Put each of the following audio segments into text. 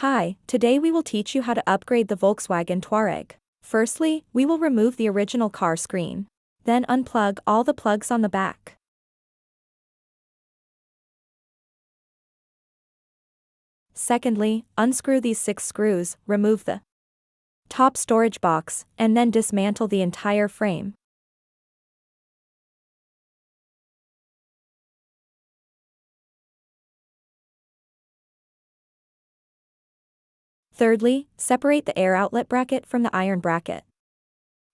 Hi, today we will teach you how to upgrade the Volkswagen Touareg. Firstly, we will remove the original car screen. Then unplug all the plugs on the back. Secondly, unscrew these 6 screws, remove the top storage box, and then dismantle the entire frame. Thirdly, separate the air outlet bracket from the iron bracket.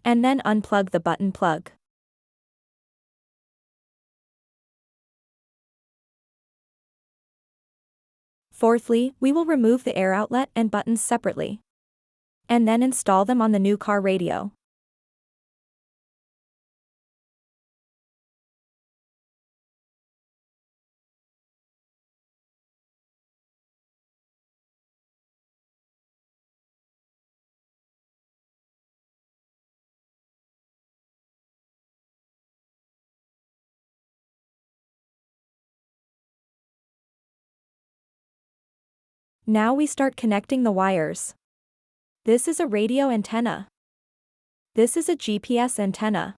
And then unplug the button plug. Fourthly, we will remove the air outlet and buttons separately. And then install them on the new car radio. Now we start connecting the wires. This is a radio antenna. This is a GPS antenna.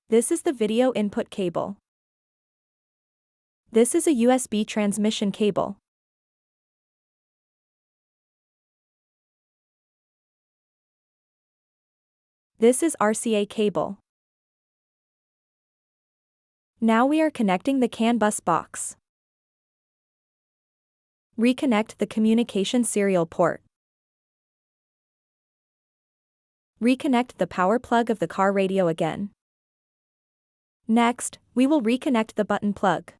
This is the video input cable. This is a USB transmission cable. This is RCA cable. Now we are connecting the Canbus box. Reconnect the communication serial port. Reconnect the power plug of the car radio again. Next, we will reconnect the button plug.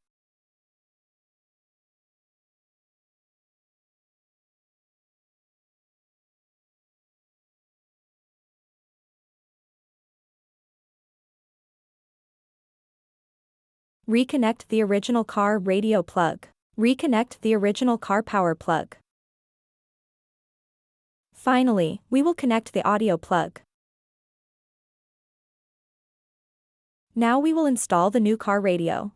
Reconnect the original car radio plug. Reconnect the original car power plug. Finally, we will connect the audio plug. Now we will install the new car radio.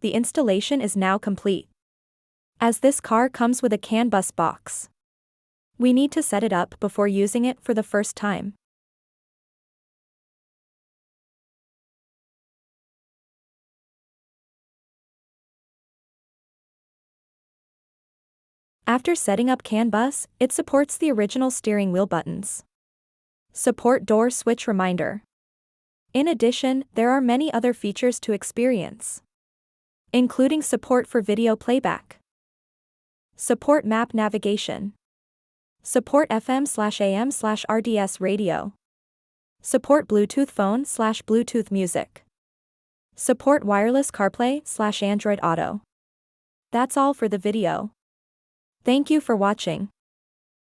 The installation is now complete. As this car comes with a Canbus box, we need to set it up before using it for the first time. After setting up Canbus, it supports the original steering wheel buttons. Support door switch reminder. In addition, there are many other features to experience, including support for video playback, support map navigation, support FM/AM/RDS radio, support Bluetooth phone/Bluetooth music, support wireless CarPlay/Android Auto. That's all for the video. Thank you for watching.